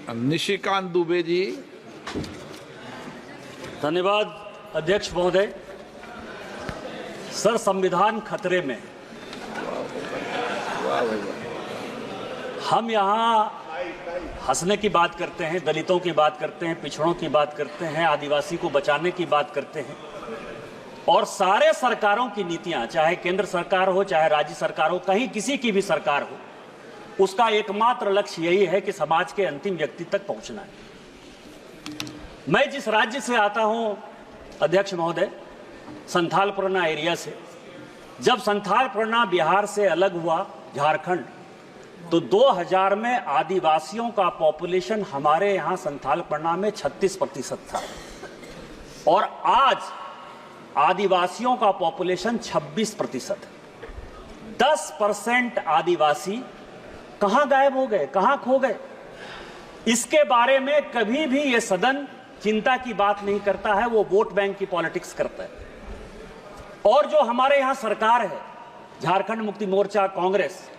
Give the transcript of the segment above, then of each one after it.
निशिकांत दुबे जी। धन्यवाद अध्यक्ष महोदय। सर, संविधान खतरे में। हम यहाँ हंसने की बात करते हैं, दलितों की बात करते हैं, पिछड़ों की बात करते हैं, आदिवासी को बचाने की बात करते हैं, और सारे सरकारों की नीतियां, चाहे केंद्र सरकार हो चाहे राज्य सरकार हो, कहीं किसी की भी सरकार हो, उसका एकमात्र लक्ष्य यही है कि समाज के अंतिम व्यक्ति तक पहुंचना है। मैं जिस राज्य से आता हूं अध्यक्ष महोदय, संथाल परगना एरिया से, जब संथाल परगना बिहार से अलग हुआ, झारखंड, तो 2000 में आदिवासियों का पॉपुलेशन हमारे यहाँ संथाल परगना में 36% था, और आज आदिवासियों का पॉपुलेशन 26%। 10% आदिवासी कहां गायब हो गए, कहां खो गए? इसके बारे में कभी भी यह सदन चिंता की बात नहीं करता है, वो वोट बैंक की पॉलिटिक्स करता है। और जो हमारे यहां सरकार है, झारखंड मुक्ति मोर्चा, कांग्रेस,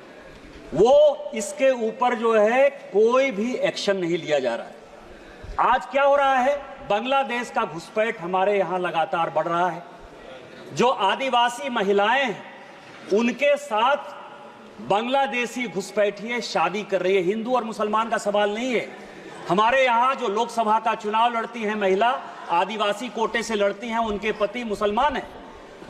वो इसके ऊपर जो है कोई भी एक्शन नहीं लिया जा रहा है। आज क्या हो रहा है? बांग्लादेश का घुसपैठ हमारे यहां लगातार बढ़ रहा है। जो आदिवासी महिलाएं हैं, उनके साथ बांग्लादेशी घुसपैठिए शादी कर रही है। हिंदू और मुसलमान का सवाल नहीं है। हमारे यहाँ जो लोकसभा का चुनाव लड़ती हैं महिला, आदिवासी कोटे से लड़ती हैं, उनके पति मुसलमान हैं।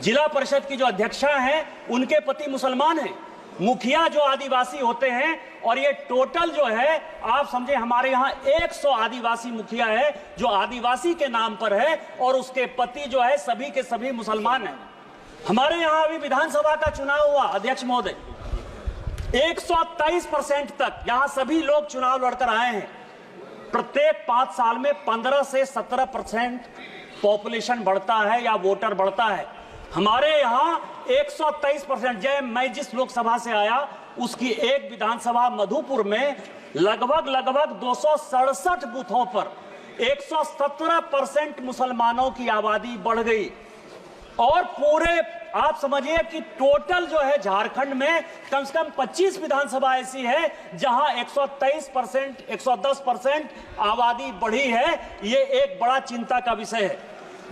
जिला परिषद की जो अध्यक्षा हैं, उनके पति मुसलमान हैं। मुखिया जो आदिवासी होते हैं, और ये टोटल जो है आप समझे, हमारे यहाँ 100 आदिवासी मुखिया है जो आदिवासी के नाम पर है, और उसके पति जो है सभी के सभी मुसलमान हैं। हमारे यहाँ अभी विधानसभा का चुनाव हुआ अध्यक्ष महोदय, 123% तक यहाँ सभी लोग चुनाव लड़कर आए हैं। प्रत्येक 5 साल में 15 से 17% पॉपुलेशन बढ़ता है या वोटर बढ़ता है। हमारे यहाँ 123%। मैं जिस लोकसभा से आया उसकी एक विधानसभा मधुपुर में लगभग 267 बूथों पर 117% मुसलमानों की आबादी बढ़ गई। और पूरे आप समझिए कि टोटल जो है झारखंड में कम से कम 25 विधानसभा ऐसी है जहां 123%, 110% आबादी बढ़ी है। ये एक बड़ा चिंता का विषय है।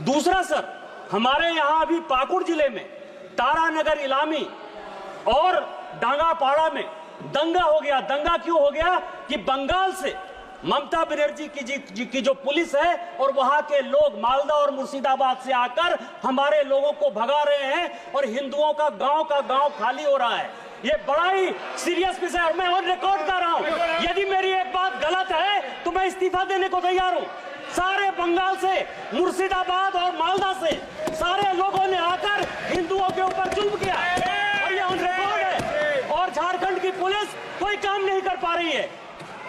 दूसरा सर, हमारे यहां अभी पाकुड़ जिले में तारानगर, इलामी और डांगापाड़ा में दंगा हो गया। दंगा क्यों हो गया? कि बंगाल से ममता बनर्जी की जो पुलिस है और वहां के लोग मालदा और मुर्शिदाबाद से आकर हमारे लोगों को भगा रहे हैं, और हिंदुओं का गांव खाली हो रहा है। ये बड़ा ही सीरियस विषय है। मैं और रिकॉर्ड कर रहा हूं, यदि मेरी एक बात गलत है तो मैं इस्तीफा देने को तैयार हूं। सारे बंगाल से, मुर्शिदाबाद और मालदा से सारे लोगों ने आकर हिंदुओं के ऊपर जुल्म किया, और ये ऑन रिकॉर्ड है। और झारखंड की पुलिस कोई काम नहीं कर पा रही है।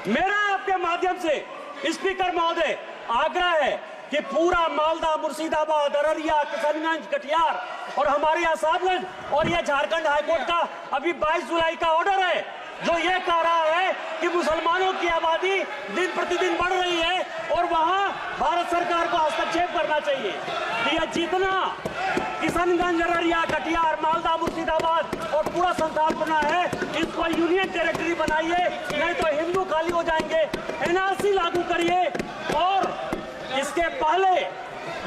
मेरा आपके माध्यम से स्पीकर महोदय आग्रह है कि पूरा मालदा, मुर्शिदाबाद, अररिया, किशनगंज, कटिहार और हमारे यहाँ साहबगंज, और ये झारखंड हाईकोर्ट का अभी 22 जुलाई का ऑर्डर है जो ये कह रहा है कि मुसलमानों की आबादी दिन प्रतिदिन बढ़ रही है और वहां भारत सरकार को हस्तक्षेप करना चाहिए। कि यह जितना किशनगंज, अररिया, कटिहार, मालदा, मुर्शिदाबाद और पूरा संथाल परगना है, इसको यूनियन टेरिटरी बनाइए, नहीं तो हिंदू खाली हो जाएंगे। एनआरसी लागू करिए, और इसके पहले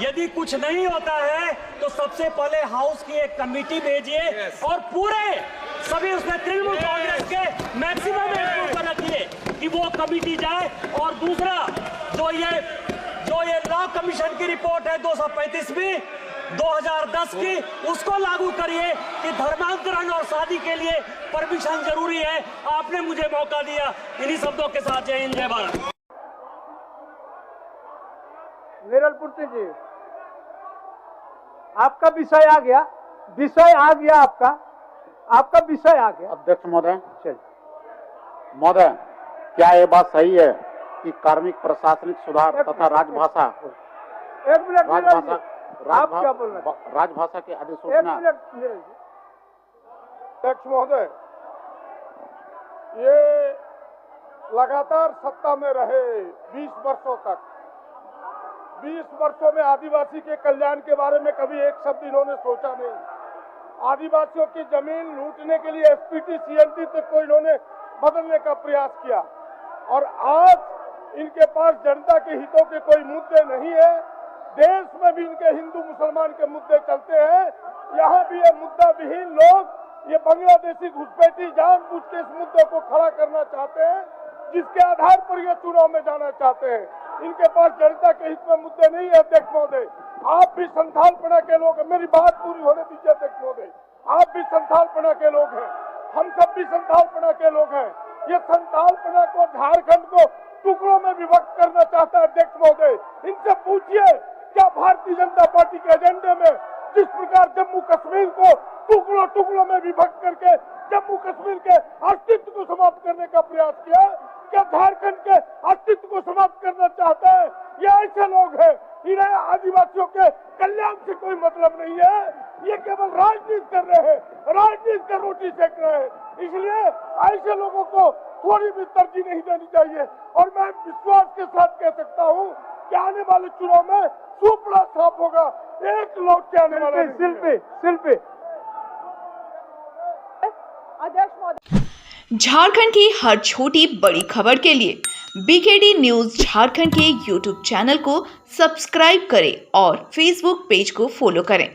यदि कुछ नहीं होता है तो सबसे पहले हाउस की एक कमेटी भेजिए, और पूरे सभी उसमें तृणमूल कांग्रेस के मैक्सिमम एम्प्लॉय पर रखिए कि वो कमेटी जाए। और दूसरा, जो ये लॉ कमीशन की रिपोर्ट है 235वीं 2010 की, उसको लागू करिए कि धर्मांतरण और शादी के लिए परमिशन जरूरी है। आपने मुझे मौका दिया। इन्हीं शब्दों के साथ जय हिंद, जय भारत। निरलपुर जी, आपका विषय आ गया, आपका विषय आ गया। अध्यक्ष महोदय, क्या ये बात सही है कि कार्मिक प्रशासनिक सुधार तथा राजभाषा राजभाषा की अधिसूचना? अध्यक्ष महोदय, ये लगातार सत्ता में रहे 20 वर्षों तक, 20 वर्षों में आदिवासी के कल्याण के बारे में कभी एक शब्द इन्होंने सोचा नहीं। आदिवासियों की जमीन लूटने के लिए एसपीटी, सीएनटी तक को इन्होंने बदलने का प्रयास किया, और आज इनके पास जनता के हितों के कोई मुद्दे नहीं है। देश में भी इनके हिंदू मुसलमान के मुद्दे चलते हैं, यहाँ भी ये मुद्दा विहीन लोग ये बांग्लादेशी घुसपैठी जानबूझ के इस मुद्दे को खड़ा करना चाहते हैं, जिसके आधार पर ये चुनाव में जाना चाहते हैं। इनके पास जनता के हित में मुद्दे नहीं है। अध्यक्ष महोदय, आप भी संथालपना के लोग हैं, मेरी बात पूरी होने दीजिए अध्यक्ष महोदय। आप भी संथालपना के लोग हैं, हम सब भी संथालपना के लोग हैं। ये संथालपना को, झारखंड को टुकड़ों में विभक्त करना चाहता है अध्यक्ष महोदय। इनसे पूछिए, क्या भारतीय जनता पार्टी के एजेंडे में जिस प्रकार जम्मू कश्मीर को टुकड़ों टुकड़ों में विभक्त करके जम्मू कश्मीर के अस्तित्व को समाप्त करने का प्रयास किया, क्या झारखंड के अस्तित्व को समाप्त करना चाहता है? ये ऐसे लोग हैं, इन्हें आदिवासियों के कल्याण से कोई मतलब नहीं है। ये केवल राजनीति कर रहे हैं, राजनीति कर रोटी सेक रहे हैं। इसलिए ऐसे लोगों को थोड़ी भी तरजीह नहीं देनी चाहिए। और मैं विश्वास के साथ कह सकता हूँ कि आने वाले चुनाव में सुपड़ा साफ होगा, एक लौट के आने वाला शिल्पी झारखंड की हर छोटी बड़ी खबर के लिए बीकेडी न्यूज झारखंड के यूट्यूब चैनल को सब्सक्राइब करें और फेसबुक पेज को फॉलो करें।